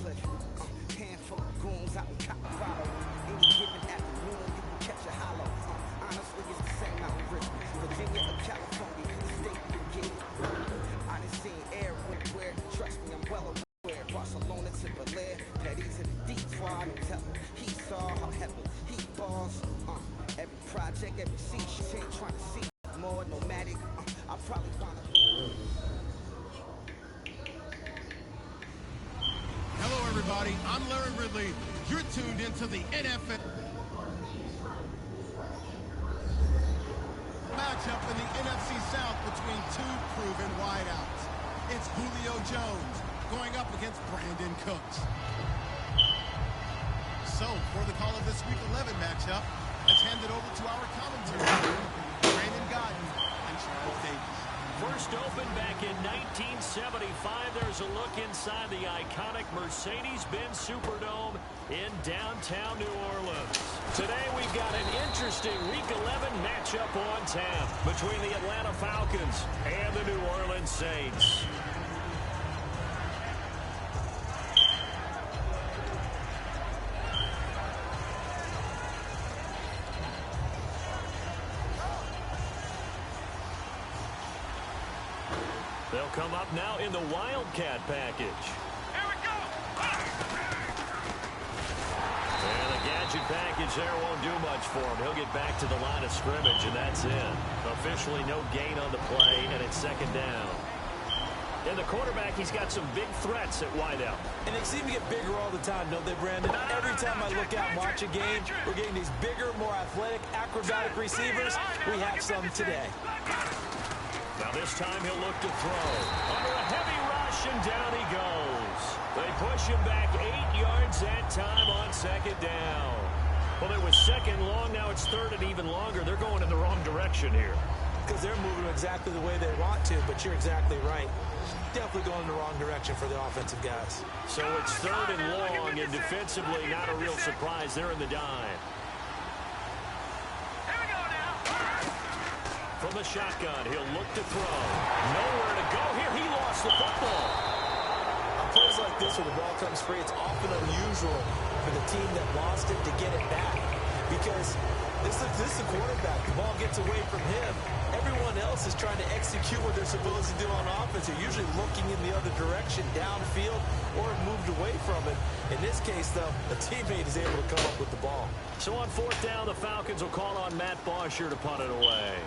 cliff. Handful of goons out in Colorado. Any given afternoon, you can catch a hollow. Honestly, it's the same out in Richmond, Virginia or California, the state you can get it. I done seen everywhere. Trust me, I'm well aware. Barcelona to Bel-Air, Petty's in the deep far. Don't tell him he saw how heaven he balls. Every project, every seat, she ain't trying to see more nomadic. I probably wanna. Hello, everybody. I'm Larry Ridley. You're tuned into the NFL matchup in the NFC South between two proven wideouts. It's Julio Jones going up against Brandon Cooks. So, for the call of this Week 11 matchup, let's hand it over to our commentators, Brandon Godden and Charles Davis. First opened back in 1975. There's a look inside the iconic Mercedes-Benz Superdome in downtown New Orleans. Today we've got an interesting Week 11 matchup on tap between the Atlanta Falcons and the New Orleans Saints. They'll come up now in the Wildcat package. Here we go! And the gadget package there won't do much for him. He'll get back to the line of scrimmage, and that's it. Officially no gain on the play, and it's second down. And the quarterback, he's got some big threats at wideout. And they seem to get bigger all the time, don't they, Brandon? Every time I look out and watch a game, we're getting these bigger, more athletic, acrobatic receivers. We have some today. Now this time he'll look to throw. Under a heavy rush, and down he goes. They push him back 8 yards that time on second down. Well, it was second long. Now it's third and even longer. They're going in the wrong direction here. Because they're moving exactly the way they want to, but you're exactly right. Definitely going in the wrong direction for the offensive guys. So it's third and long, and defensively not a real surprise. They're in the dive. From the shotgun, he'll look to throw. Nowhere to go here. He lost the football. On plays like this where the ball comes free, it's often unusual for the team that lost it to get it back. Because this is a quarterback. The ball gets away from him. Everyone else is trying to execute what they're supposed to do on offense. They're usually looking in the other direction, downfield, or moved away from it. In this case, though, a teammate is able to come up with the ball. So on fourth down, the Falcons will call on Matt Bosher to punt it away.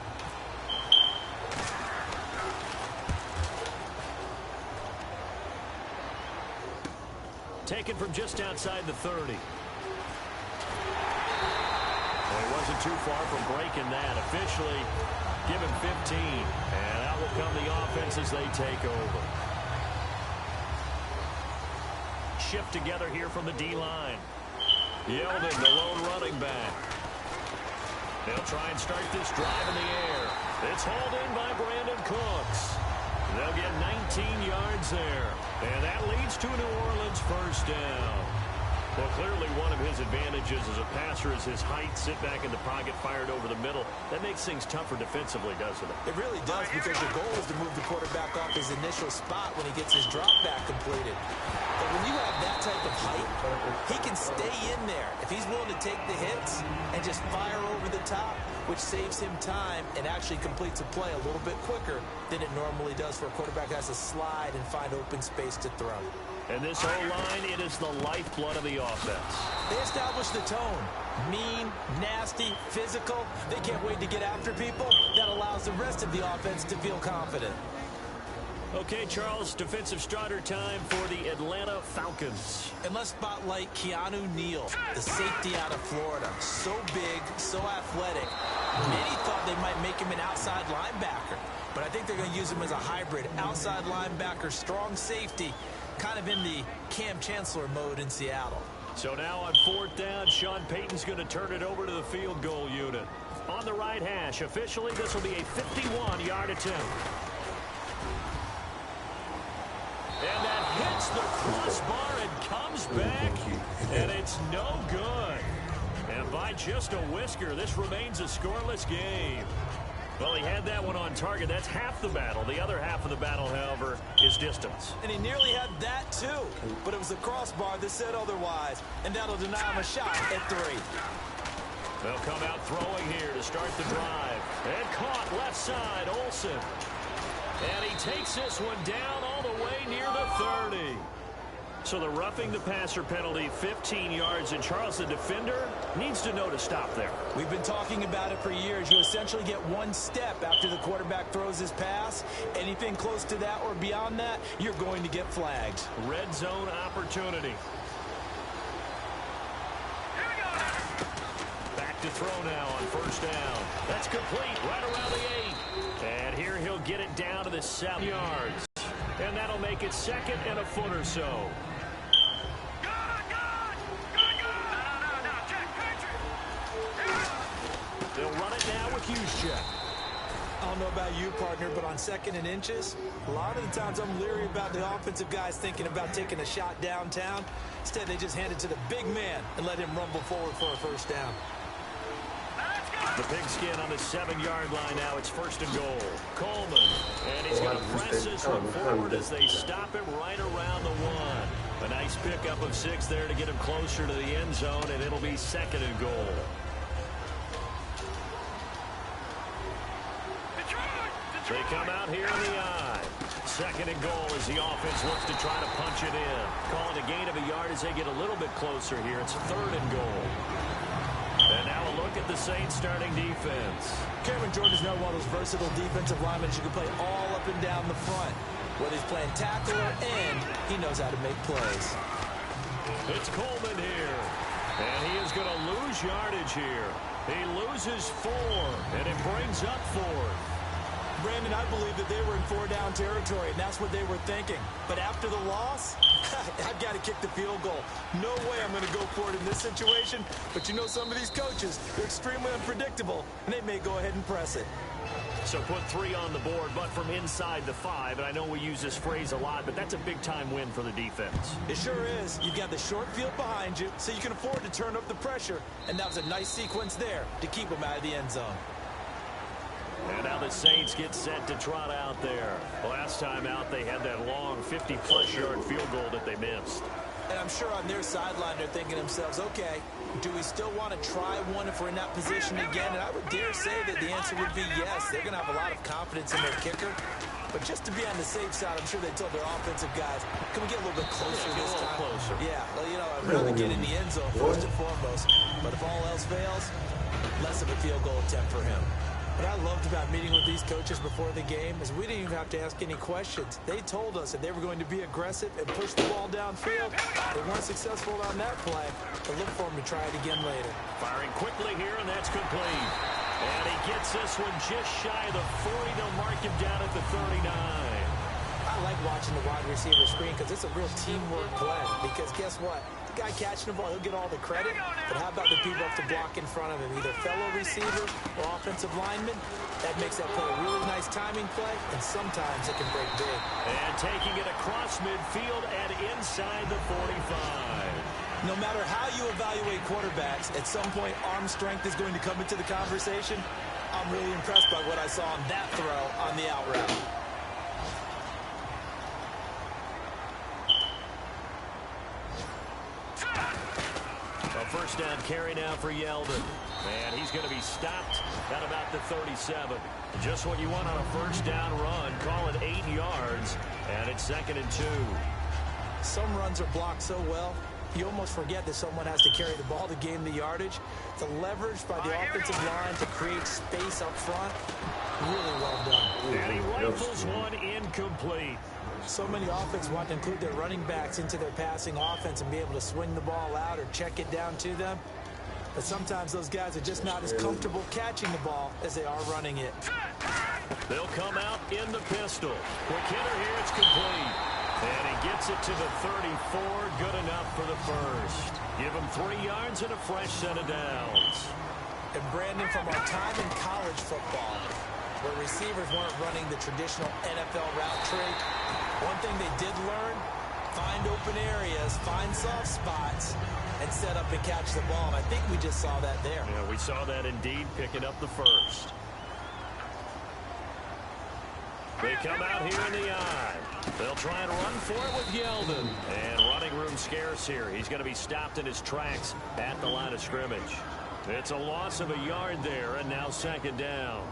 Taken from just outside the 30. Well, he wasn't too far from breaking that. Officially given 15. And out will come the offense as they take over. Shift together here from the D-line. Yeldon, the lone running back. They'll try and start this drive in the air. It's hauled in by Brandon Cooks. They'll get 19 yards there. And that leads to a New Orleans first down. Well, clearly one of his advantages as a passer is his height. Sit back in the pocket, fired over the middle. That makes things tougher defensively, doesn't it? It really does, because the goal is to move the quarterback off his initial spot when he gets his drop back completed. But when you have that type of height, he can stay in there if he's willing to take the hits and just fire over the top, which saves him time and actually completes a play a little bit quicker than it normally does for a quarterback that has to slide and find open space to throw. And this O-line, it is the lifeblood of the offense. They establish the tone. Mean, nasty, physical. They can't wait to get after people. That allows the rest of the offense to feel confident. Okay, Charles, defensive starter time for the Atlanta Falcons. And let's spotlight Keanu Neal, the safety out of Florida. So big, so athletic. Many thought they might make him an outside linebacker, but I think they're going to use him as a hybrid. Outside linebacker, strong safety, kind of in the Cam Chancellor mode in Seattle. So now on fourth down, Sean Payton's going to turn it over to the field goal unit. On the right hash, officially, this will be a 51-yard attempt. And that hits the crossbar and comes back, and it's no good. And by just a whisker, this remains a scoreless game. Well, he had that one on target. That's half the battle. The other half of the battle, however, is distance. And he nearly had that, too. But it was the crossbar that said otherwise. And that'll deny him a shot at 3. They'll come out throwing here to start the drive. And caught left side, Olsen. And he takes this one down all the way near the 30. So the roughing the passer penalty, 15 yards, and Charles, the defender, needs to know to stop there. We've been talking about it for years. You essentially get one step after the quarterback throws his pass. Anything close to that or beyond that, you're going to get flagged. Red zone opportunity. Back to throw now on first down. That's complete right around the 8. And here he'll get it down to the 7 yards. And that'll make it 2nd and a foot or so. They'll run it now with Juszczyk. I don't know about you, partner, but on 2nd and inches, a lot of the times I'm leery about the offensive guys thinking about taking a shot downtown. Instead, they just hand it to the big man and let him rumble forward for a first down. The pigskin on the 7-yard line now. It's 1st and goal. Coleman. And he's going to press this one forward as they stop him right around the 1. A nice pickup of 6 there to get him closer to the end zone, and it'll be 2nd and goal. They come out here in the eye. 2nd and goal as the offense looks to try to punch it in. Calling a gain of a yard as they get a little bit closer here. It's 3rd and goal. And now a look at the Saints starting defense. Cameron Jordan's now one of those versatile defensive linemen who can play all up and down the front. Whether he's playing tackle or end, he knows how to make plays. It's Coleman here. And he is going to lose yardage here. He loses 4, and it brings up 4th. Brandon, I believe that they were in 4-down territory, and that's what they were thinking. But after the loss, I've got to kick the field goal. No way I'm going to go for it in this situation. But you know some of these coaches, they're extremely unpredictable, and they may go ahead and press it. So put 3 on the board, but from inside the 5. And I know we use this phrase a lot, but that's a big-time win for the defense. It sure is. You've got the short field behind you, so you can afford to turn up the pressure. And that was a nice sequence there to keep them out of the end zone. And now the Saints get set to trot out there. Last time out, they had that long 50-plus yard field goal that they missed. And I'm sure on their sideline, they're thinking to themselves, okay, do we still want to try one if we're in that position again? And I would dare say that the answer would be yes. They're going to have a lot of confidence in their kicker. But just to be on the safe side, I'm sure they told their offensive guys, can we get a little bit closer this time? Closer. Yeah, well, you know, I'd rather get in the end zone first and foremost. But if all else fails, less of a field goal attempt for him. What I loved about meeting with these coaches before the game is we didn't even have to ask any questions. They told us that they were going to be aggressive and push the ball downfield. They weren't successful on that play, but look for them to try it again later. Firing quickly here, and that's complete. And he gets this one just shy of the 40. They'll mark him down at the 39. I like watching the wide receiver screen because it's a real teamwork play. Because guess what? The guy catching the ball, he'll get all the credit. But how about the people up to block in front of him? Either fellow receivers or offensive linemen. That makes that play a really nice timing play, and sometimes it can break big. And taking it across midfield and inside the 45. No matter how you evaluate quarterbacks, at some point arm strength is going to come into the conversation. I'm really impressed by what I saw on that throw on the out route. A first down carry now for Yeldon. And he's going to be stopped at about the 37. Just what you want on a first down run. Call it 8 yards. And it's 2nd and 2. Some runs are blocked so well, you almost forget that someone has to carry the ball to gain the yardage. The leverage by the offensive line to create space up front, really well done. And he rifles one incomplete. So many offenses want to include their running backs into their passing offense and be able to swing the ball out or check it down to them. But sometimes those guys are just not as comfortable catching the ball as they are running it. They'll come out in the pistol. Quick hitter here, it's complete. And he gets it to the 34, good enough for the first. Give him 3 yards and a fresh set of downs. And Brandon, from our time in college football, where receivers weren't running the traditional NFL route tree, one thing they did learn, find open areas, find soft spots, and set up and catch the ball. And I think we just saw that there. Yeah, we saw that indeed, picking up the first. They come out here in the I. They'll try and run for it with Yeldon. And running room scarce here. He's going to be stopped in his tracks at the line of scrimmage. It's a loss of a yard there, and now second down.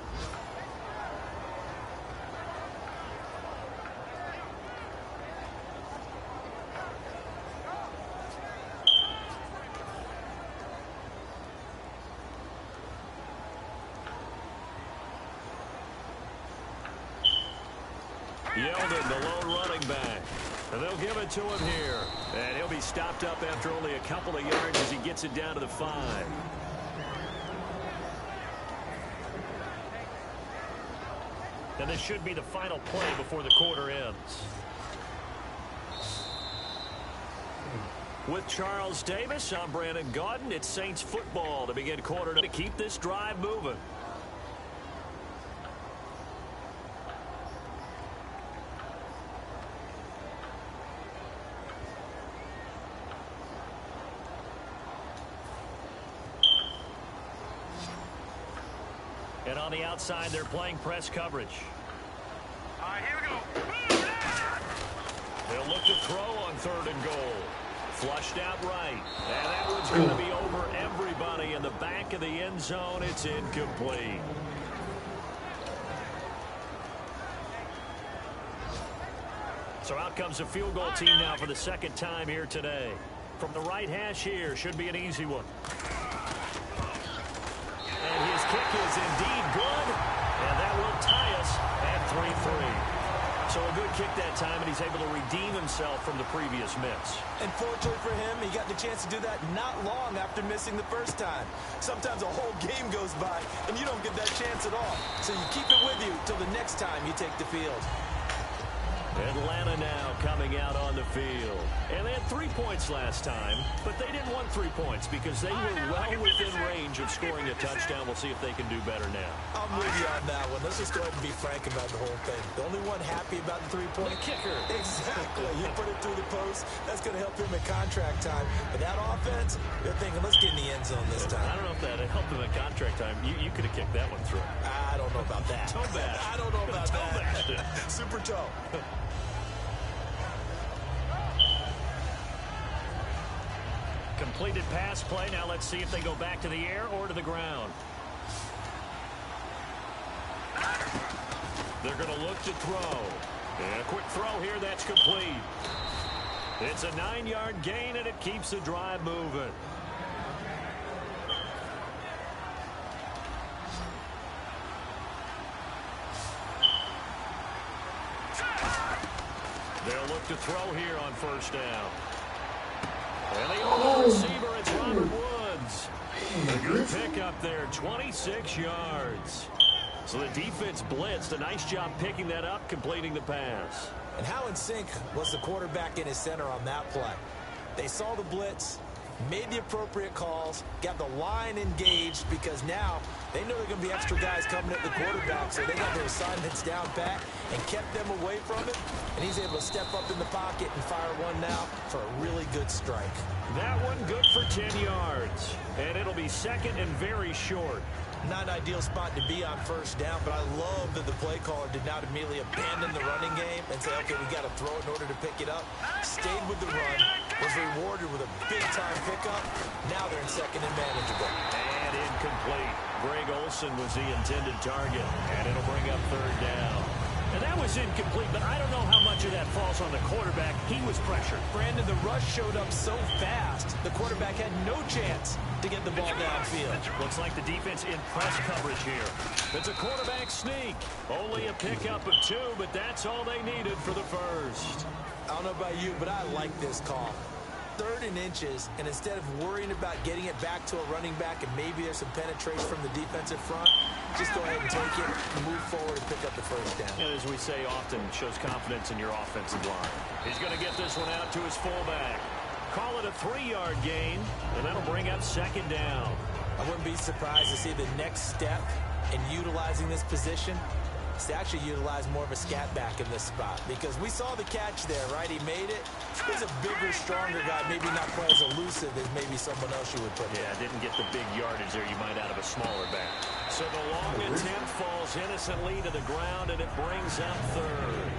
Yeldon, the lone running back. And they'll give it to him here. And he'll be stopped up after only a couple of yards as he gets it down to the 5. And this should be the final play before the quarter ends. With Charles Davis, I'm Brandon Gaudin. It's Saints football to begin quarter to keep this drive moving. And on the outside, they're playing press coverage. All right, here we go. They'll look to throw on 3rd and goal. Flushed out right. And that one's going to be over everybody in the back of the end zone. It's incomplete. So out comes a field goal team now for the second time here today. From the right hash here, should be an easy one. And his kick is indeed good, and that will tie us at 3-3. So a good kick that time, and he's able to redeem himself from the previous miss. And fortunately for him, he got the chance to do that not long after missing the first time. Sometimes a whole game goes by, and you don't get that chance at all. So you keep it with you till the next time you take the field. Atlanta now coming out on the field. And they had 3 points last time, but they didn't want 3 points because they were well within range of scoring a touchdown. We'll see if they can do better now. I'm with you on that one. Let's just go ahead and be frank about the whole thing. The only one happy about the 3-point kicker. Exactly. You put it through the post. That's going to help him at contract time. But that offense, they're thinking, let's get in the end zone this time. I don't know if that helped him at contract time. You could have kicked that one through. I don't know about that. Toe bash. I don't know about Toe bashed it. that. Super toe. Completed pass play. Now let's see if they go back to the air or to the ground. They're going to look to throw. And a quick throw here. That's complete. It's a 9-yard gain, and it keeps the drive moving. They'll look to throw here on first down. And the open receiver, it's Robert Woods. A good pickup there, 26 yards. So the defense blitzed. A nice job picking that up, completing the pass. And how in sync was the quarterback in his center on that play? They saw the blitz, made the appropriate calls, got the line engaged because now they know they're going to be extra guys coming at the quarterback, so they got their assignments down pat and kept them away from it, and he's able to step up in the pocket and fire one now for a really good strike. That one good for 10 yards, and it'll be second and very short. Not an ideal spot to be on first down, but I love that the play caller did not immediately abandon the running game and say, okay, we got to throw it in order to pick it up. Stayed with the run, was rewarded with a big-time pickup. Now they're in second and manageable. And incomplete. Greg Olsen was the intended target, and it'll bring up third down. And that was incomplete, but I don't know how much of that falls on the quarterback. He was pressured. Brandon, the rush showed up so fast, the quarterback had no chance to get the ball downfield. Looks like the defense in press coverage here. It's a quarterback sneak. Only a pickup of 2, but that's all they needed for the first. I don't know about you, but I like this call. 3rd and inches, and instead of worrying about getting it back to a running back and maybe there's some penetration from the defensive front, just go ahead and take it, move forward, and pick up the first down. And as we say often, shows confidence in your offensive line. He's going to get this one out to his fullback. Call it a 3-yard gain, and that'll bring up second down. I wouldn't be surprised to see the next step in utilizing this position is to actually utilize more of a scat back in this spot because we saw the catch there, right? He made it. He's a bigger, stronger guy, maybe not quite as elusive as maybe someone else you would put in. Yeah, didn't get the big yardage there you might out of a smaller back. So the long attempt falls innocently to the ground, and it brings up third.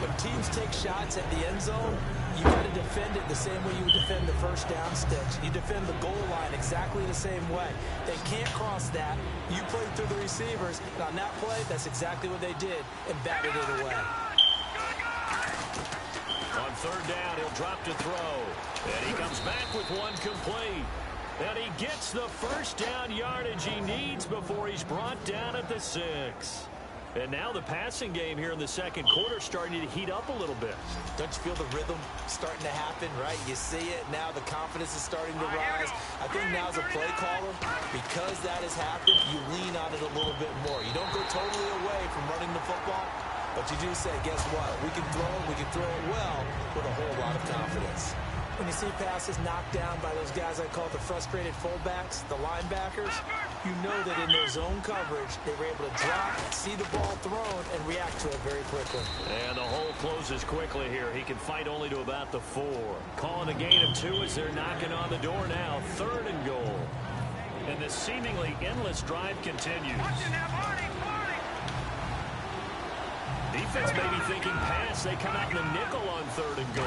When teams take shots at the end zone, you got to defend it the same way you would defend the first down sticks. You defend the goal line exactly the same way. They can't cross that. You played through the receivers, and on that play, that's exactly what they did, and batted it away. On third down, he'll drop to throw. And he comes back with one complete. And he gets the first down yardage he needs before he's brought down at the 6. And now the passing game here in the second quarter starting to heat up a little bit. Don't you feel the rhythm starting to happen, right? You see it now. The confidence is starting to rise. I think now as a play caller, because that has happened, you lean on it a little bit more. You don't go totally away from running the football, but you do say, guess what? We can throw it well with a whole lot of confidence. When you see passes knocked down by those guys I call the frustrated fullbacks, the linebackers, you know that in their zone coverage, they were able to drop, see the ball thrown, and react to it very quickly. And the hole closes quickly here. He can fight only to about the 4. Calling a gain of 2 as they're knocking on the door now. 3rd and goal. And this seemingly endless drive continues. Defense may be thinking pass. They come out in the nickel on 3rd and goal.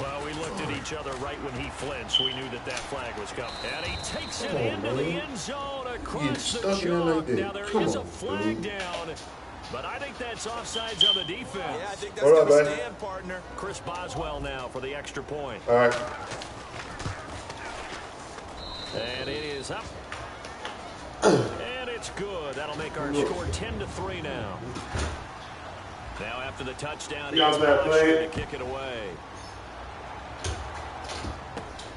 Well, we looked at each other right when he flinched. We knew that that flag was coming. And he takes it into the end zone across the chalk. Now, there is a flag down, but I think that's offsides on the defense. Yeah, I think that's going to stand, partner. Chris Boswell now for the extra point. All right. And it is up. And it's good. That'll make our score 10-3 now. Now after the touchdown, he's to kick it away.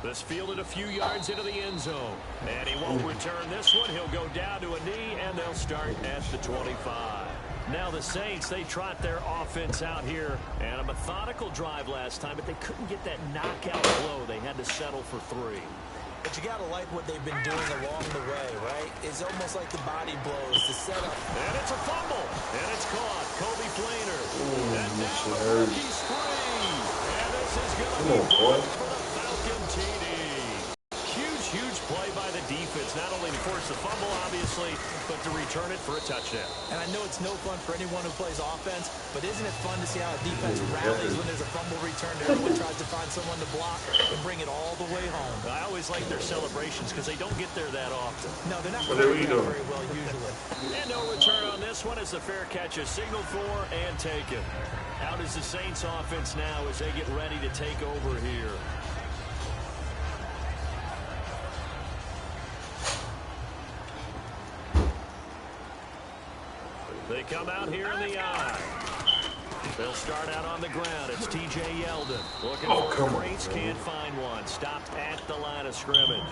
This fielded a few yards into the end zone. And he won't return this one. He'll go down to a knee, and they'll start at the 25. Now the Saints, they trot their offense out here. And a methodical drive last time, but they couldn't get that knockout blow. They had to settle for 3. But you got to like what they've been doing along the way, right? It's almost like the body blows, the setup. And it's a fumble. And it's caught. Kobe Flainer. And now the rookie's free. And this is going to be good for the Falcon TD. Huge play by the defense. Not only to force the fumble, obviously, but to return it for a touchdown. And I know it's no fun for anyone who plays offense, but isn't it fun to see how a defense rallies when there's a fumble return? Everyone tries to find someone to block and bring it all the way home. I always like their celebrations because they don't get there that often. No, they're not very well usually. And no return on this one as the fair catch is signaled for and taken. Out is the Saints offense now as they get ready to take over here. They come out here in the eye. They'll start out on the ground. It's T.J. Yeldon. Looking for a brace, can't find one. Stopped at the line of scrimmage.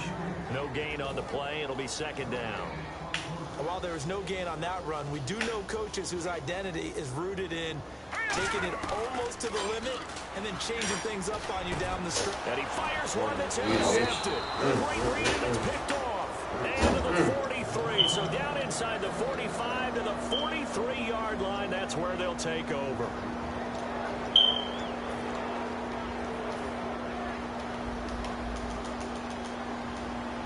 No gain on the play. It'll be 2nd down. While there is no gain on that run, we do know coaches whose identity is rooted in taking it almost to the limit and then changing things up on you down the stretch. And he fires one that's intercepted. Great read, and it's picked off. And to the 43. So down inside the 45 to the 43-yard line. That's where they'll take over.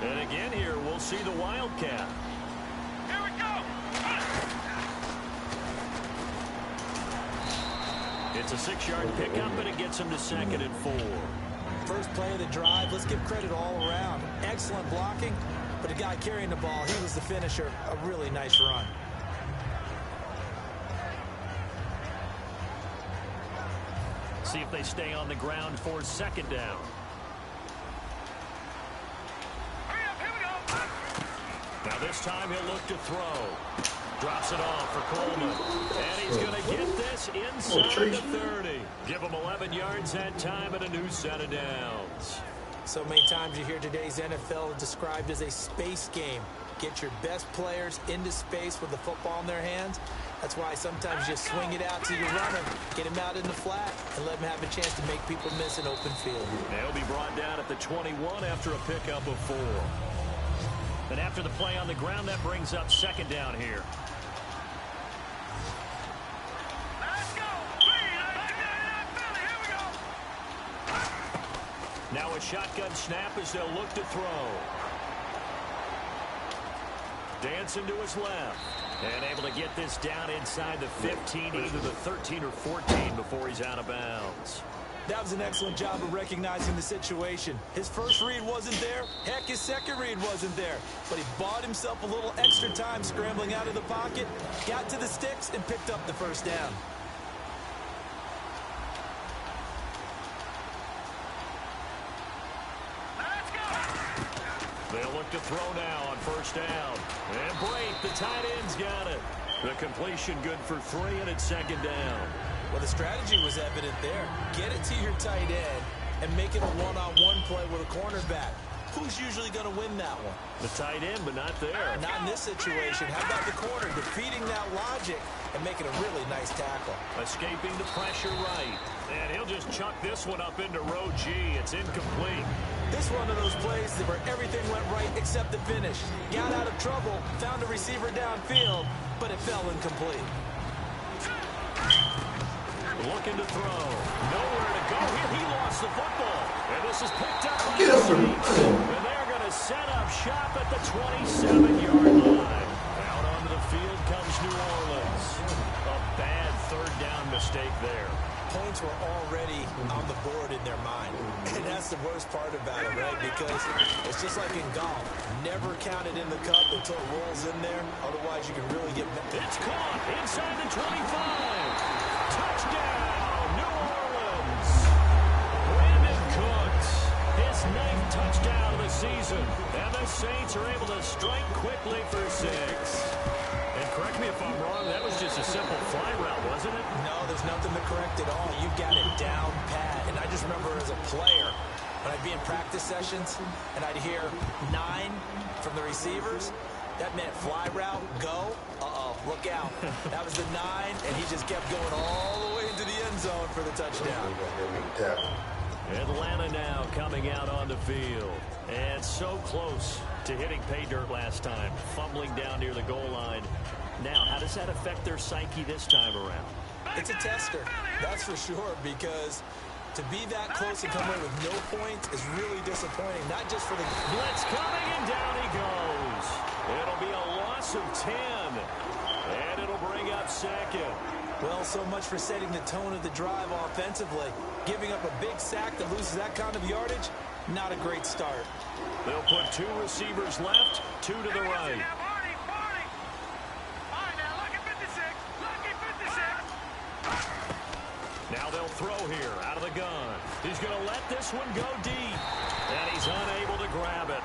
And again here, we'll see the Wildcat. Here we go. It's a 6-yard pickup, and it gets him to 2nd and 4. First play of the drive, let's give credit all around. Excellent blocking, but the guy carrying the ball, he was the finisher. A really nice run. See if they stay on the ground for 2nd down. Hurry up, here we go. Now this time he'll look to throw. Drops it off for Coleman. And he's going to get this inside the 30. Give him 11 yards that time and a new set of downs. So many times you hear today's NFL described as a space game. Get your best players into space with the football in their hands. That's why sometimes you swing it out to your runner, get him out in the flat, and let him have a chance to make people miss an open field. They'll be brought down at the 21 after a pickup of 4. And after the play on the ground, that brings up 2nd down here. Now a shotgun snap as they'll look to throw. Dancing to his left. And able to get this down inside the 15, either the 13 or 14 before he's out of bounds. That was an excellent job of recognizing the situation. His first read wasn't there. Heck, his second read wasn't there. But he bought himself a little extra time scrambling out of the pocket, got to the sticks, and picked up the first down. They'll look to throw now on first down. And Brate, the tight end's got it. The completion good for 3, and it's second down. Well, the strategy was evident there. Get it to your tight end and make it a one-on-one play with a cornerback. Who's usually going to win that one? The tight end, but not there. Not in this situation. How about the corner defeating that logic and making a really nice tackle? Escaping the pressure right. And he'll just chuck this one up into row G. It's incomplete. This one of those plays where everything went right except the finish. Got out of trouble, found a receiver downfield, but it fell incomplete. Looking to throw. Nowhere to go here. He lost the football. And this is picked up by the Saints. And they're going to set up shop at the 27-yard line. Out onto the field comes New Orleans. A bad third down mistake there. Points were already on the board in their mind. And that's the worst part about it, right? Because it's just like in golf. Never count it in the cup until it rolls in there. Otherwise, you can really get... It's caught inside the 25. Touchdown, New Orleans. Brandon Cooks, his 9th touchdown of the season. And the Saints are able to strike quickly for 6. And correct me if I'm wrong, that was just a simple fly route, wasn't it? No, there's nothing to correct at all. You've got it down pat. And I just remember as a player, when I'd be in practice sessions and I'd hear 9 from the receivers, that meant fly route, go. Uh-oh, look out. That was the 9, and he just kept going all the way into the end zone for the touchdown. Atlanta now coming out on the field. And so close to hitting pay dirt last time. Fumbling down near the goal line. Now, how does that affect their psyche this time around? It's a tester, that's for sure, because to be that close and come away with no points is really disappointing, not just for the... Blitz coming, and down he goes. It'll be a loss of 10, and it'll bring up second. Well, so much for setting the tone of the drive offensively. Giving up a big sack that loses that kind of yardage, not a great start. They'll put 2 receivers left, 2 to the right. Now they'll throw here out of the gun. He's going to let this one go deep, and he's unable to grab it.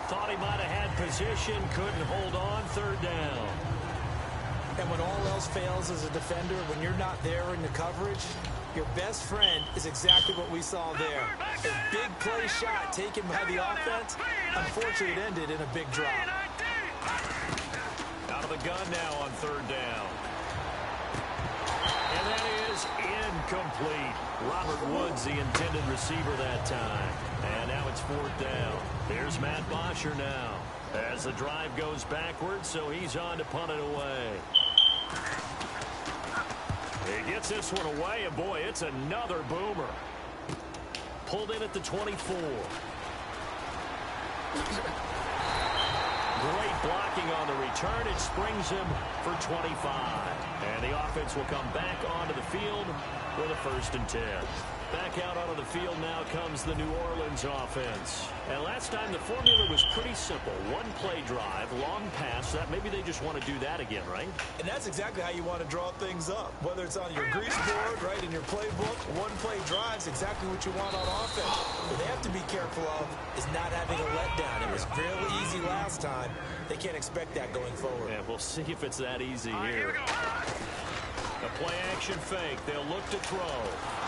Thought he might have had position, couldn't hold on, third down. And when all else fails as a defender, when you're not there in the coverage, your best friend is exactly what we saw there. A big play shot taken by the offense. Unfortunately, it ended in a big drop. Out of the gun now on third down. And that is incomplete. Robert Woods, the intended receiver that time. And now it's fourth down. There's Matt Bosher now. As the drive goes backwards, so he's on to punt it away. He gets this one away, and boy, it's another boomer. Pulled in at the 24. Great blocking on the return. It springs him for 25. And the offense will come back onto the field with a 1st and 10. Back out onto the field now comes the New Orleans offense. And last time the formula was pretty simple. 1-play drive, long pass. That maybe they just want to do that again, right? And that's exactly how you want to draw things up. Whether it's on your grease board, right, in your playbook, 1-play drive's exactly what you want on offense. What they have to be careful of is not having a letdown. It was fairly easy last time. They can't expect that going forward. Yeah, we'll see if it's that easy here. A play-action fake. They'll look to throw.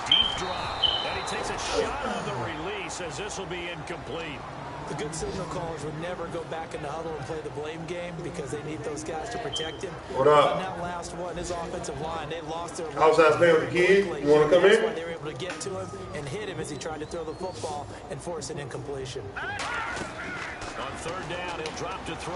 Deep drop. And he takes a shot on the release as this will be incomplete. The good signal callers would never go back in the huddle and play the blame game because they need those guys to protect him. What up? On that last one, his offensive line, they lost their... How's that stay with the kid? You want to come in? That's why they were able to get to him and hit him as he tried to throw the football and force an incompletion. On third down, he'll drop to throw.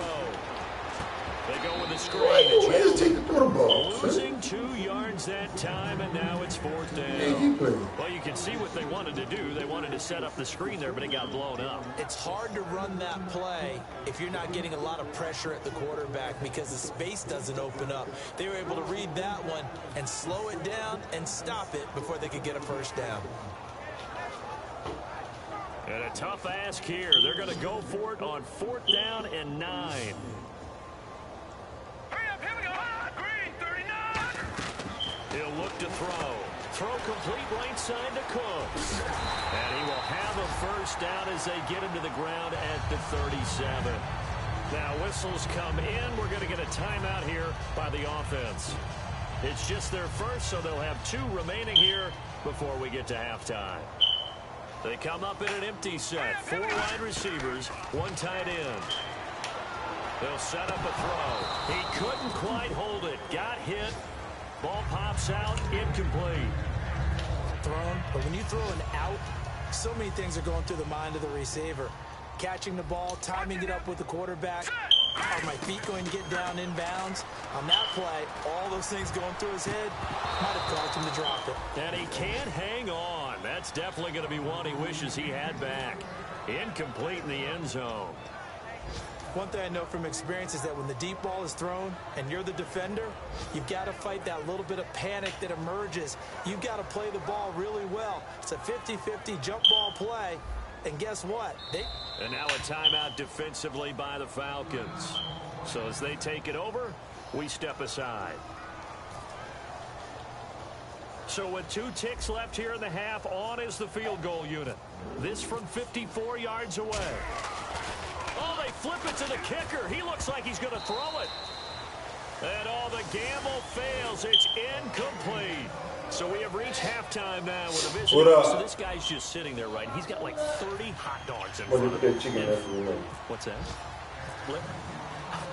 They go with the screen. Where's take the ball? Losing 2 yards that time, and now it's 4th down. Well, you can see what they wanted to do. They wanted to set up the screen there, but it got blown up. It's hard to run that play if you're not getting a lot of pressure at the quarterback because the space doesn't open up. They were able to read that one and slow it down and stop it before they could get a first down. And a tough ask here. They're going to go for it on 4th down and 9. Here we go. Green, 39. He'll look to throw. Throw complete right side to Cooks. And he will have a first down as they get him to the ground at the 37. Now whistles come in. We're going to get a timeout here by the offense. It's just their first, so they'll have 2 remaining here before we get to halftime. They come up in an empty set. 4 wide receivers, 1 tight end. They'll set up a throw. He couldn't quite hold it. Got hit. Ball pops out. Incomplete. Thrown, but when you throw an out, so many things are going through the mind of the receiver. Catching the ball, timing it up with the quarterback. Are my feet going to get down in bounds? On that play, all those things going through his head might have caused him to drop it. And he can't hang on. That's definitely going to be one he wishes he had back. Incomplete in the end zone. One thing I know from experience is that when the deep ball is thrown and you're the defender, you've got to fight that little bit of panic that emerges. You've got to play the ball really well. It's a 50-50 jump ball play. And guess what? And now a timeout defensively by the Falcons. So as they take it over, we step aside. So with 2 ticks left here in the half, on is the field goal unit. This from 54 yards away. Oh, they flip it to the kicker. He looks like he's going to throw it. And the gamble fails. It's incomplete. So we have reached halftime now with a visitor. So this guy's just sitting there, right? He's got like 30 hot dogs in front of him. What's that?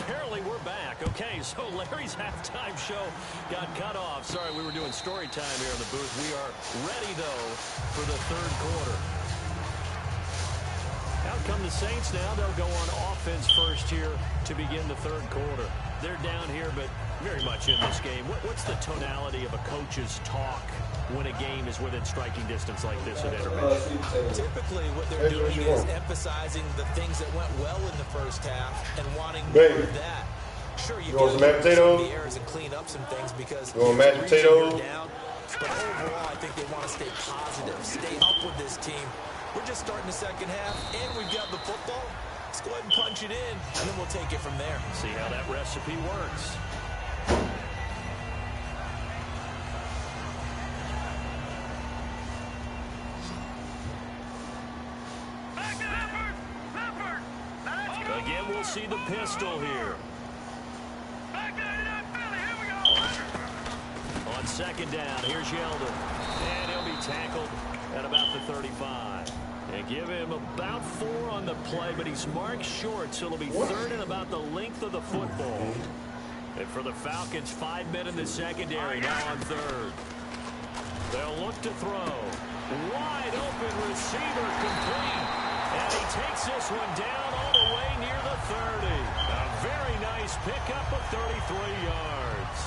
Apparently we're back. Okay, so Larry's halftime show got cut off. Sorry, we were doing story time here in the booth. We are ready, though, for the 3rd quarter. Out come the Saints now. They'll go on offense first here to begin the 3rd quarter. They're down here, but very much in this game. What's the tonality of a coach's talk when a game is within striking distance like this at intermission? Typically, what they're doing is emphasizing the things that went well in the first half and wanting more of that. Sure, you can get some of the errors and clean up some things because you're down. But overall, I think they want to stay positive, stay up with this team. We're just starting the second half, and we've got the football. Let's go ahead and punch it in, and then we'll take it from there. See how that recipe works. Again, we'll see the pistol here. On 2nd down, here's Yeldon. And he'll be tackled at about the 35. And give him about 4 on the play, but he's marked short, so it'll be 3rd and about the length of the football. And for the Falcons, 5 men in the secondary, now on 3rd. They'll look to throw. Wide open receiver, complete. And he takes this one down all the way near the 30. A very nice pickup of 33 yards.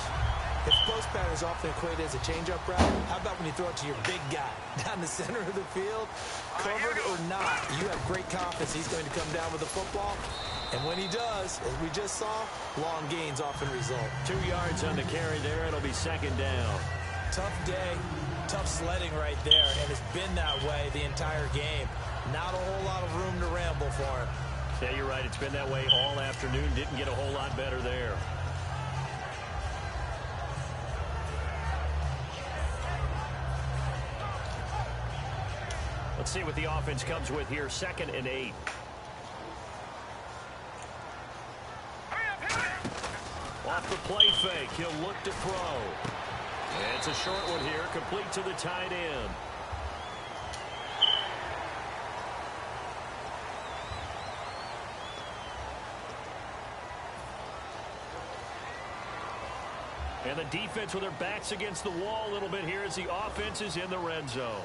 If post pattern is often equated as a change-up route, how about when you throw it to your big guy down the center of the field? Covered or not, you have great confidence he's going to come down with the football. And when he does, as we just saw, long gains often result. 2 yards on the carry there. It'll be 2nd down. Tough day, tough sledding right there, and it's been that way the entire game. Not a whole lot of room to ramble for him. Yeah, you're right. It's been that way all afternoon. Didn't get a whole lot better there. Let's see what the offense comes with here. 2nd and 8. Off the play fake, he'll look to throw. And it's a short one here, complete to the tight end. And the defense with their backs against the wall a little bit here as the offense is in the red zone.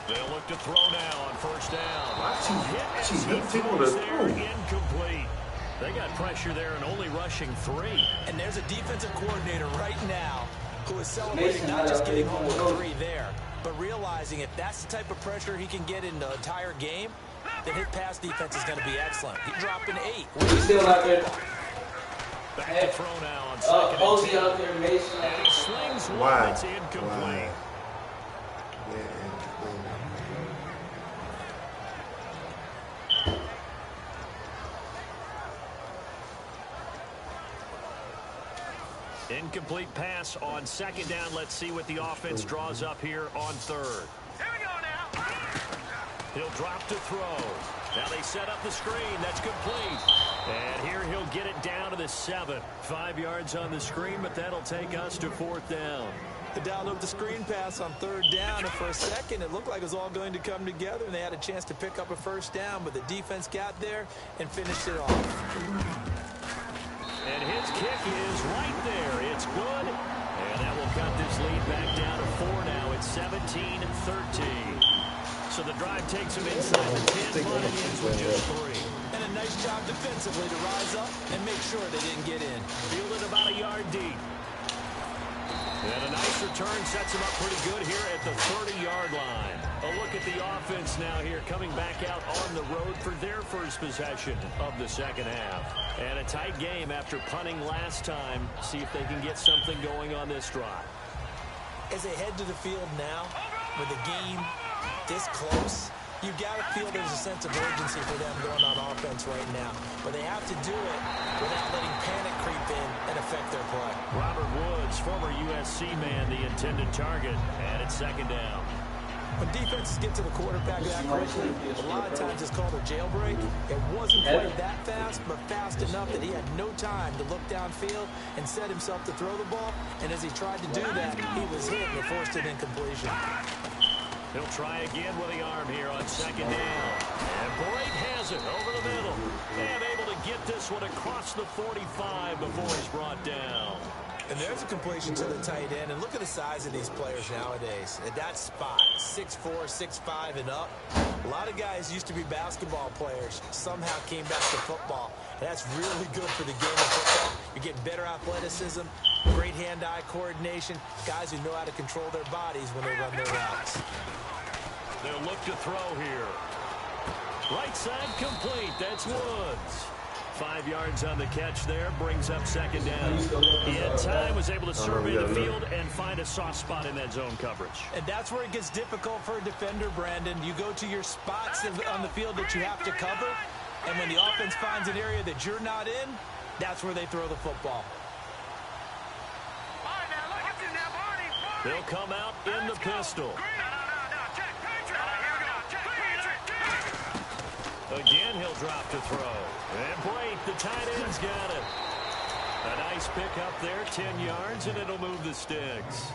They'll look to throw now on first down. Incomplete. They got pressure there and only rushing 3. And there's a defensive coordinator right now who is celebrating not just getting home with 3 there, but realizing if that's the type of pressure he can get in the entire game, then his pass defense is going to be excellent. He's dropping 8. He's still out there. Back to throw now on second and 10. out there, Mason. And he slings one that's incomplete. Incomplete pass on second down. Let's see what the offense draws up here on third. Here we go now. He'll drop to throw. Now they set up the screen. That's complete. And here he'll get it down to the 7. 5 yards on the screen, but that'll take us to 4th down. They dialed up the screen pass on 3rd down, and for a second it looked like it was all going to come together, and they had a chance to pick up a first down, but the defense got there and finished it off. And his kick is right there. It's good. And that will cut this lead back down to 4 now. It's 17-13. So the drive takes him inside the 10, but it ends with just 3. And a nice job defensively to rise up and make sure they didn't get in. Fielded about a yard deep. And a nice return sets him up pretty good here at the 30-yard line. A look at the offense now here coming back out on the road for their first possession of the second half. And a tight game after punting last time. See if they can get something going on this drive. As they head to the field now, with the game this close, you've got to feel there's a sense of urgency for them going on offense right now. But they have to do it without letting panic creep in and affect their play. Robert Woods, former USC man, the intended target. And it's second down. When defenses get to the quarterback that quickly, a lot of times it's called a jailbreak. It wasn't quite that fast, but fast enough that he had no time to look downfield and set himself to throw the ball. And as he tried to do that, he was hit and forced an incompletion. He'll try again with the arm here on second down. And Boyd has it over the middle. And able to get this one across the 45 before he's brought down. And there's a completion to the tight end. And look at the size of these players nowadays. At that spot, 6'4", 6'5", and up. A lot of guys used to be basketball players. Somehow came back to football. And that's really good for the game of football. You're getting better athleticism, great hand-eye coordination, guys who know how to control their bodies when they run their routes. They'll look to throw here. Right side complete. That's Woods. 5 yards on the catch there, brings up second down. He had time, was able to survey the field and find a soft spot in that zone coverage. And that's where it gets difficult for a defender, Brandon. You go to your spots on the field that you have to cover, and when the offense finds an area that you're not in, that's where they throw the football. They'll come out in the pistol. Again, he'll drop to throw. And Blake, the tight end's got it. A nice pick up there, 10 yards, and it'll move the sticks.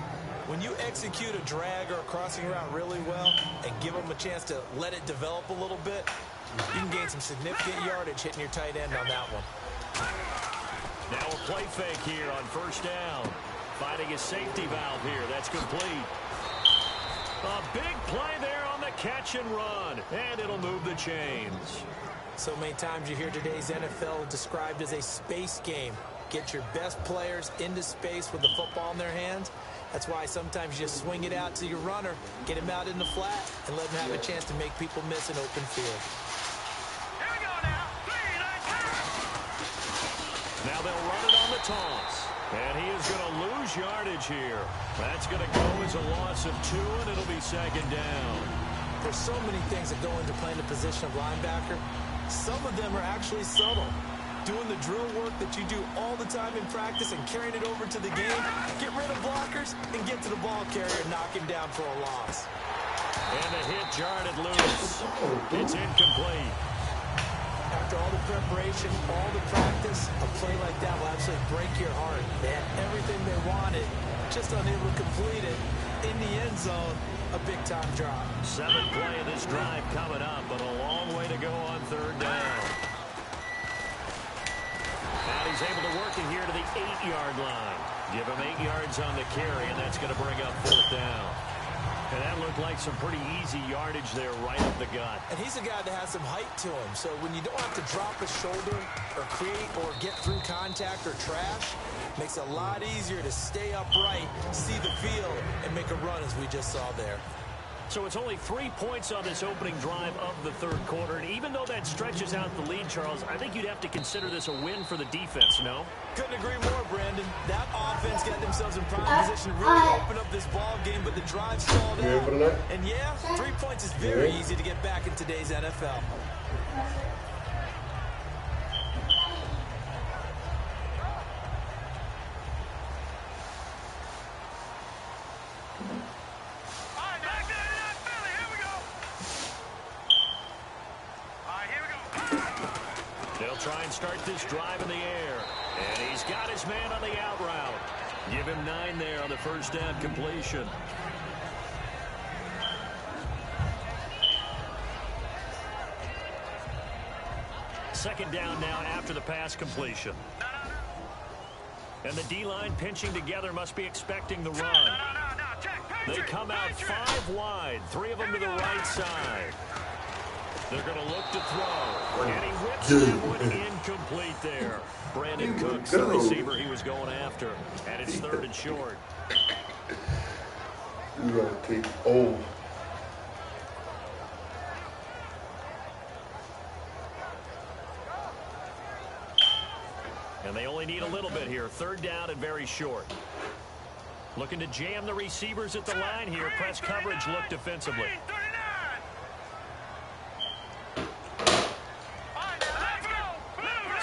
When you execute a drag or a crossing route really well and give them a chance to let it develop a little bit, you can gain some significant yardage hitting your tight end on that one. Now a play fake here on first down. Finding a safety valve here. That's complete. A big play there on the catch and run. And it'll move the chains. So many times you hear today's NFL described as a space game. Get your best players into space with the football in their hands. That's why sometimes you just swing it out to your runner, get him out in the flat, and let him have a chance to make people miss an open field. Here we go now. Now they'll run it on the toss. And he is going to lose yardage here. That's going to go as a loss of 2, and it'll be second down. There's so many things that go into playing the position of linebacker. Some of them are actually subtle. Doing the drill work that you do all the time in practice and carrying it over to the game. Get rid of blockers and get to the ball carrier and knock him down for a loss. And the hit jarred it loose. It's incomplete. After all the preparation, all the practice, a play like that will absolutely break your heart. They had everything they wanted, just unable to complete it. In the end zone, a big-time drop. 7th play of this drive coming up, but a long way to go on third down. And he's able to work it here to the 8-yard line. Give him 8 yards on the carry, and that's going to bring up 4th down. And that looked like some pretty easy yardage there right up the gut. And he's a guy that has some height to him. So when you don't have to drop a shoulder or create or get through contact or trash, makes it a lot easier to stay upright, see the field, and make a run as we just saw there. So it's only 3 points on this opening drive of the third quarter. And even though that stretches out the lead, Charles, I think you'd have to consider this a win for the defense, no? Couldn't agree more, Brandon. That offense got themselves in prime position to really open up this ball game, but the drive stalled out. And yeah, 3 points is very easy to get back in today's NFL. Try and start this drive in the air. And he's got his man on the out route. Give him 9 there on the first down completion. Second down now after the pass completion. And the D-line pinching together must be expecting the run. They come out 5 wide, 3 of them to the right side. They're going to look to throw. And he whips that one incomplete there. Brandon Cooks, the receiver he was going after. And it's 3rd and short. You gotta take old. And they only need a little bit here. 3rd down and very short. Looking to jam the receivers at the line here. Press coverage look defensively.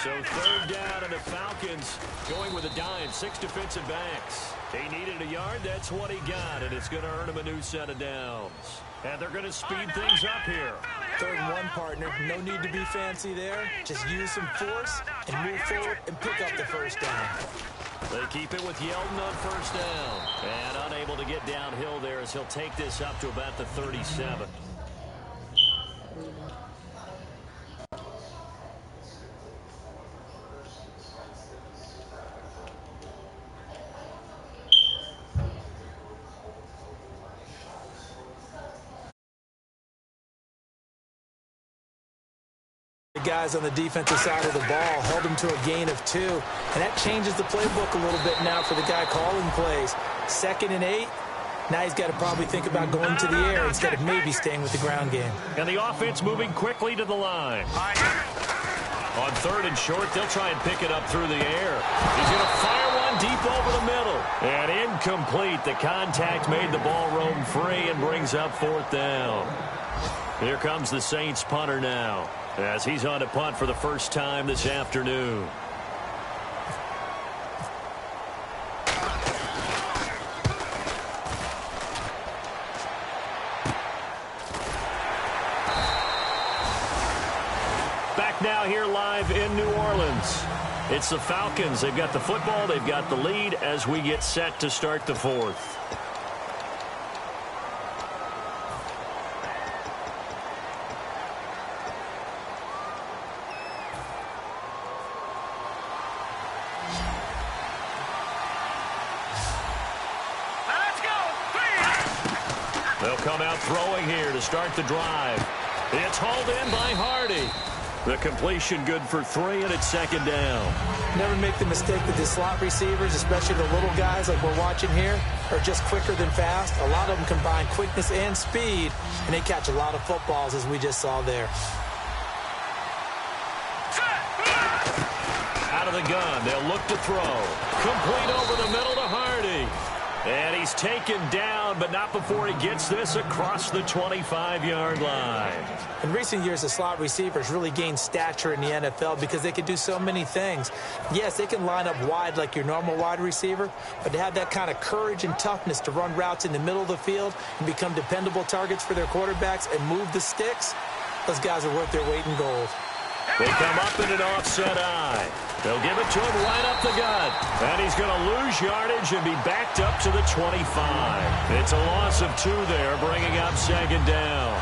So 3rd down, and the Falcons going with a dime. 6 defensive backs. He needed a yard. That's what he got, and it's going to earn him a new set of downs. And they're going to speed things up here. 3rd and 1, partner. No need to be fancy there. Just use some force and move forward and pick up the first down. They keep it with Yeldon on first down. And unable to get downhill there as he'll take this up to about the 37. Guys on the defensive side of the ball held him to a gain of 2, and that changes the playbook a little bit now for the guy calling plays. 2nd and 8. Now he's got to probably think about going to the air instead of maybe staying with the ground game. And the offense moving quickly to the line. On 3rd and short, they'll try and pick it up through the air. He's going to fire one deep over the middle. And incomplete. The contact made the ball roam free and brings up 4th down. Here comes the Saints punter now, as he's on to punt for the first time this afternoon. Back now here live in New Orleans. It's the Falcons. They've got the football. They've got the lead as we get set to start the 4th. Come out throwing here to start the drive. It's hauled in by Hardy. The completion good for 3, and it's 2nd down. Never make the mistake that the slot receivers, especially the little guys like we're watching here, are just quicker than fast. A lot of them combine quickness and speed, and they catch a lot of footballs, as we just saw there. Out of the gun, they'll look to throw. Complete over the middle to Hardy. And he's taken down, but not before he gets this across the 25-yard line. In recent years, the slot receivers really gained stature in the NFL because they can do so many things. Yes, they can line up wide like your normal wide receiver, but to have that kind of courage and toughness to run routes in the middle of the field and become dependable targets for their quarterbacks and move the sticks, those guys are worth their weight in gold. They come up in an offset eye. They'll give it to him right up the gut. And he's going to lose yardage and be backed up to the 25. It's a loss of 2 there, bringing up 2nd down.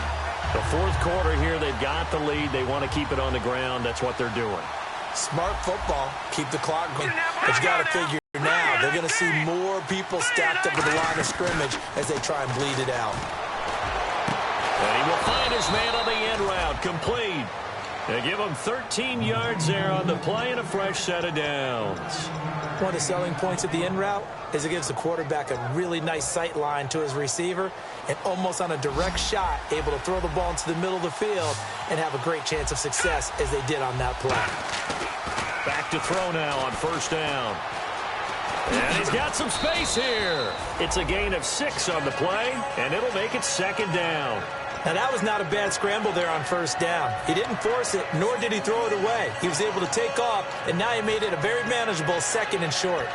The 4th quarter here, they've got the lead. They want to keep it on the ground. That's what they're doing. Smart football. Keep the clock going. But you got to figure now they're going to see more people stacked up at the line of scrimmage as they try and bleed it out. And he will find his man on the end route. Complete. They give him 13 yards there on the play and a fresh set of downs. One of the selling points of the end route is it gives the quarterback a really nice sight line to his receiver and almost on a direct shot able to throw the ball into the middle of the field and have a great chance of success as they did on that play. Back to throw now on first down. And he's got some space here. It's a gain of 6 on the play, and it'll make it second down. Now, that was not a bad scramble there on first down. He didn't force it, nor did he throw it away. He was able to take off, and now he made it a very manageable second and short.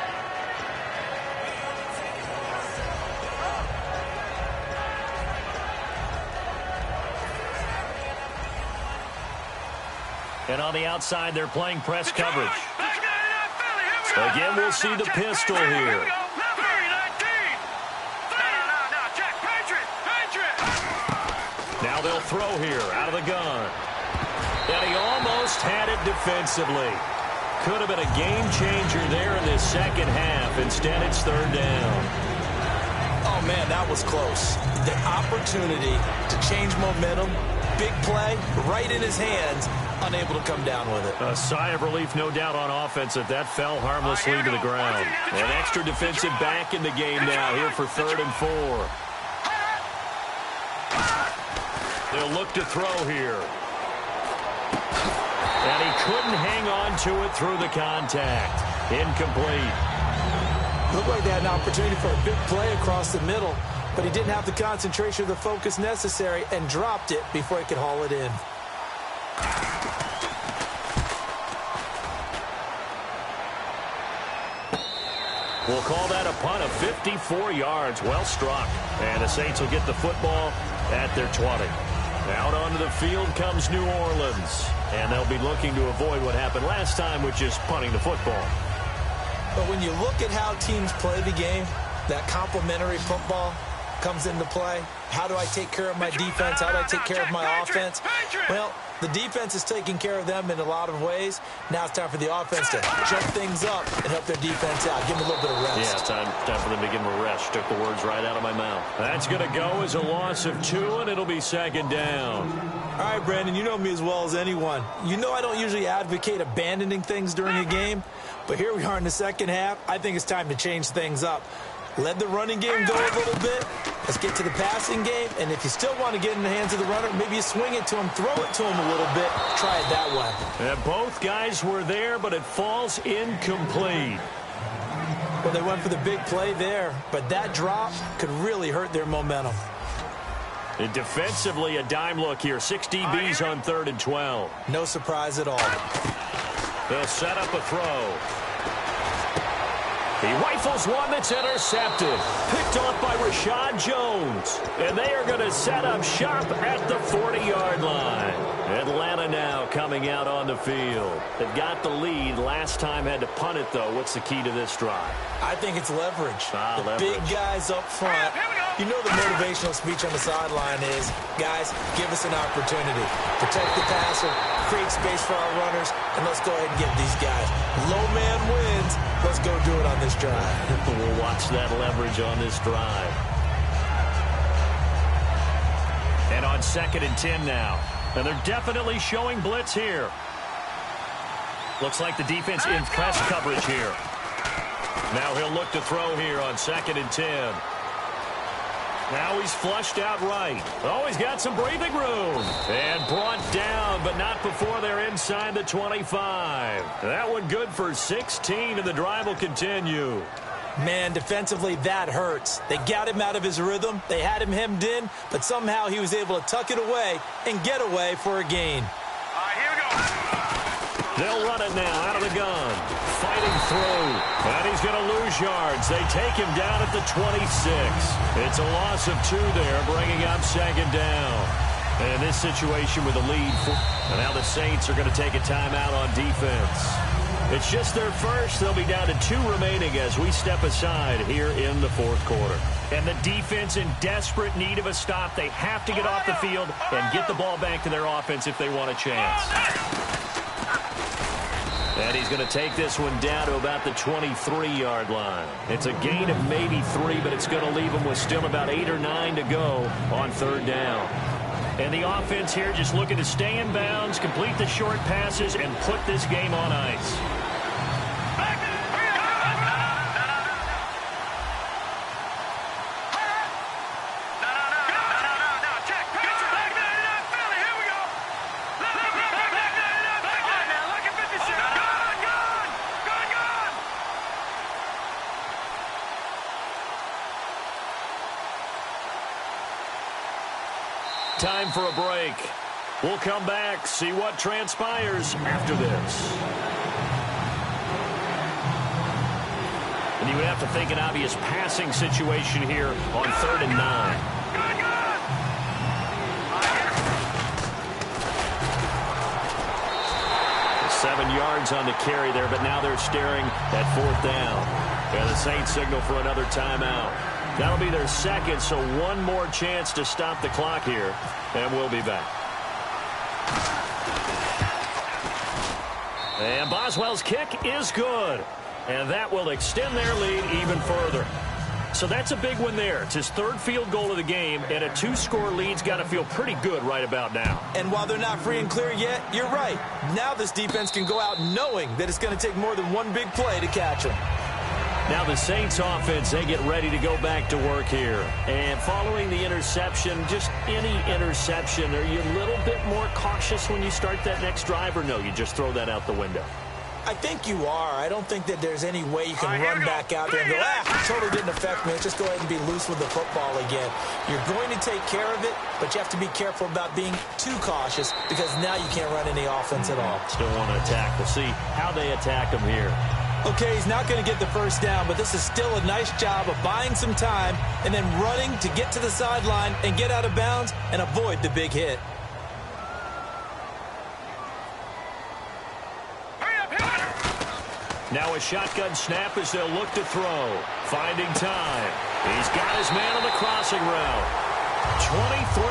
And on the outside, they're playing press coverage. Again, we'll see the pistol here. Now they'll throw here out of the gun. And he almost had it defensively. Could have been a game changer there in this second half. Instead, it's third down. Oh, man, that was close. The opportunity to change momentum, big play, right in his hands, unable to come down with it. A sigh of relief, no doubt, on offense that fell harmlessly to the ground. An extra defensive back in the game now here for 3rd and 4. They'll look to throw here. And he couldn't hang on to it through the contact. Incomplete. Looked like they had an opportunity for a big play across the middle, but he didn't have the concentration or the focus necessary and dropped it before he could haul it in. We'll call that a punt of 54 yards. Well struck. And the Saints will get the football at their 20. Out onto the field comes New Orleans. And they'll be looking to avoid what happened last time, which is punting the football. But when you look at how teams play the game, that complementary football comes into play. How do I take care of my defense? How do I take care of my offense? Well, the defense is taking care of them in a lot of ways. Now it's time for the offense to jump things up and help their defense out. Give them a little bit of rest. Yeah, time for them to give them a rest. Took the words right out of my mouth. That's going to go as a loss of 2, and it'll be second down. All right, Brandon, you know me as well as anyone. You know I don't usually advocate abandoning things during a game, but here we are in the second half. I think it's time to change things up. Let the running game go a little bit. Let's get to the passing game. And if you still want to get in the hands of the runner, maybe you swing it to him, throw it to him a little bit. Try it that way. And both guys were there, but it falls incomplete. Well, they went for the big play there, but that drop could really hurt their momentum. And defensively, a dime look here. 6 DBs on 3rd and 12. No surprise at all. They'll set up a throw. He rifles one that's intercepted. Picked off by Rashad Jones. And they are going to set up shop at the 40-yard line. Atlanta now coming out on the field. They've got the lead. Last time had to punt it, though. What's the key to this drive? I think it's leverage. The leverage. Big guys up front. You know the motivational speech on the sideline is, guys, give us an opportunity. Protect the passer, create space for our runners, and let's go ahead and get these guys. Low man wins. Let's go do it on this drive. We'll watch that leverage on this drive. And on 2nd and 10 now. And they're definitely showing blitz here. Looks like the defense in press coverage here. Now he'll look to throw here on 2nd and 10. Now he's flushed out right. Oh, he's got some breathing room. And brought down, but not before they're inside the 25. That one good for 16, and the drive will continue. Man, defensively, that hurts. They got him out of his rhythm. They had him hemmed in, but somehow he was able to tuck it away and get away for a gain. All right, here we go. They'll run it now out of the gun. Fighting through. And he's going to lose yards. They take him down at the 26. It's a loss of 2 there, bringing up second down. And in this situation with the lead. And now the Saints are going to take a timeout on defense. It's just their first. They'll be down to 2 remaining as we step aside here in the 4th quarter. And the defense in desperate need of a stop. They have to get off the field and get the ball back to their offense if they want a chance. And he's going to take this one down to about the 23-yard line. It's a gain of maybe 3, but it's going to leave him with still about 8 or 9 to go on third down. And the offense here just looking to stay in bounds, complete the short passes, and put this game on ice. Time for a break. We'll come back, see what transpires after this. And you would have to think an obvious passing situation here on 3rd and 9. 7 yards on the carry there, but now they're staring at 4th down. And the Saints signal for another timeout. That'll be their second, so one more chance to stop the clock here, and we'll be back. And Boswell's kick is good, and that will extend their lead even further. So that's a big one there. It's his 3rd field goal of the game, and a 2-score lead's got to feel pretty good right about now. And while they're not free and clear yet, you're right. Now this defense can go out knowing that it's going to take more than one big play to catch them. Now the Saints offense, they get ready to go back to work here. And following the interception, just any interception, are you a little bit more cautious when you start that next drive, or no, you just throw that out the window? I think you are. I don't think that there's any way you can run back out there and go, totally didn't affect me. Let's just go ahead and be loose with the football again. You're going to take care of it, but you have to be careful about being too cautious because now you can't run any offense at all. Still want to attack. We'll see how they attack him here. Okay, he's not going to get the first down, but this is still a nice job of buying some time and then running to get to the sideline and get out of bounds and avoid the big hit. Now a shotgun snap as they'll look to throw. Finding time. He's got his man on the crossing route.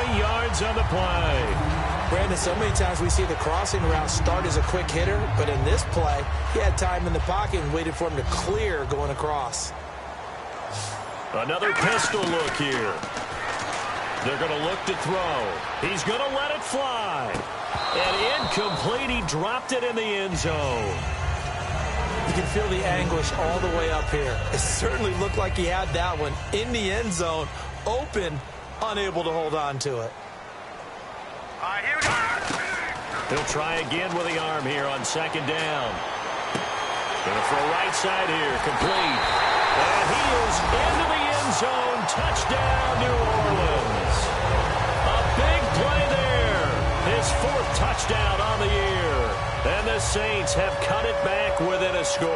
23 yards on the play. Brandon, so many times we see the crossing route start as a quick hitter, but in this play, he had time in the pocket and waited for him to clear going across. Another pistol look here. They're going to look to throw. He's going to let it fly. And incomplete. He dropped it in the end zone. You can feel the anguish all the way up here. It certainly looked like he had that one in the end zone, open, unable to hold on to it. Here we go. He'll try again with the arm here on 2nd down. Going to throw right side here, complete. And he is into the end zone. Touchdown, New Orleans. A big play there. His 4th touchdown on the year. And the Saints have cut it back within a score.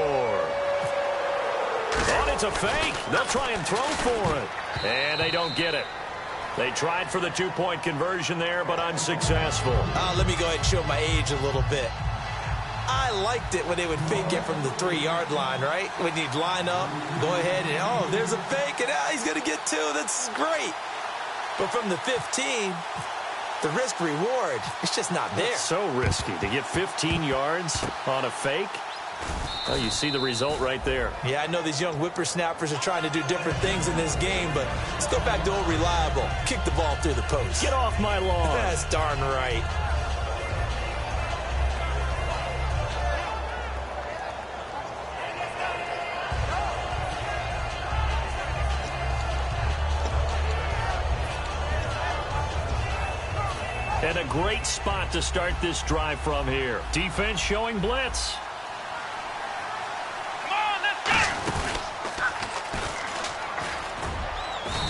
Oh, it's a fake. They'll try and throw for it. And they don't get it. They tried for the 2-point conversion there, but unsuccessful. Let me go ahead and show my age a little bit. I liked it when they would fake it from the 3-yard line, right? When you'd line up, go ahead and, there's a fake, and he's going to get 2. That's great. But from the 15, the risk-reward, it's just not there. It's so risky to get 15 yards on a fake. Well, you see the result right there. Yeah, I know these young whippersnappers are trying to do different things in this game, but let's go back to old reliable. Kick the ball through the post. Get off my lawn. That's darn right. And a great spot to start this drive from here. Defense showing blitz.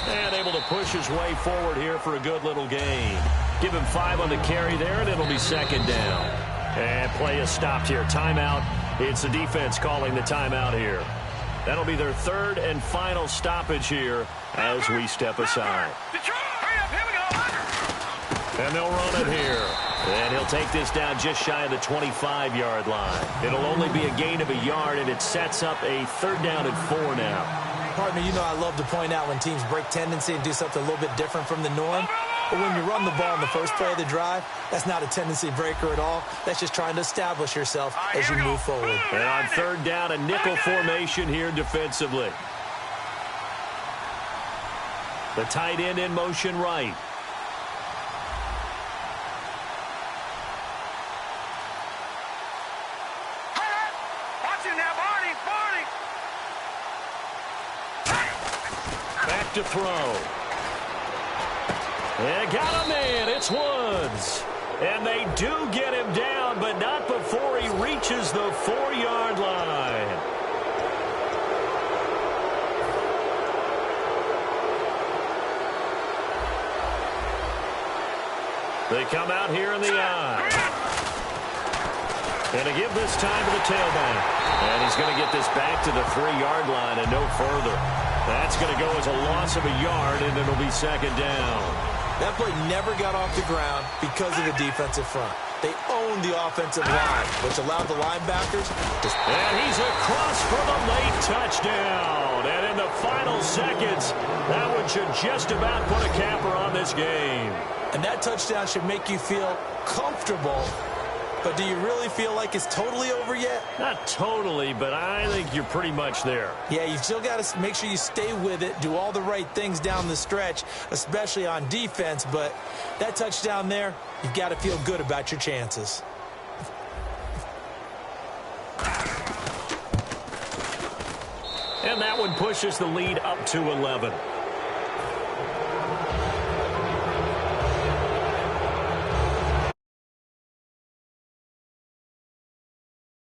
And able to push his way forward here for a good little gain. Give him 5 on the carry there, and it'll be 2nd down. And play is stopped here. Timeout. It's the defense calling the timeout here. That'll be their 3rd and final stoppage here as we step aside. And they'll run it here. And he'll take this down just shy of the 25-yard line. It'll only be a gain of a yard, and it sets up a 3rd down and 4 now. Partner, you know I love to point out when teams break tendency and do something a little bit different from the norm. But when you run the ball in the first play of the drive, that's not a tendency breaker at all. That's just trying to establish yourself as you move forward. And on third down, a nickel formation here defensively. The tight end in motion right. Watching now, Barney. Back to throw. And got a man. It's Woods. And they do get him down, but not before he reaches the 4-yard line. They come out here in the eye. And to give this time to the tailback. And he's going to get this back to the 3-yard line and no further. That's going to go as a loss of a yard, and it'll be second down. That play never got off the ground because of the defensive front. They owned the offensive line, which allowed the linebackers to... And he's across for the late touchdown. And in the final seconds, that one should just about put a capper on this game. And that touchdown should make you feel comfortable. But do you really feel like it's totally over yet? Not totally, but I think you're pretty much there. Yeah, you've still got to make sure you stay with it, do all the right things down the stretch, especially on defense. But that touchdown there, you've got to feel good about your chances. And that one pushes the lead up to 11.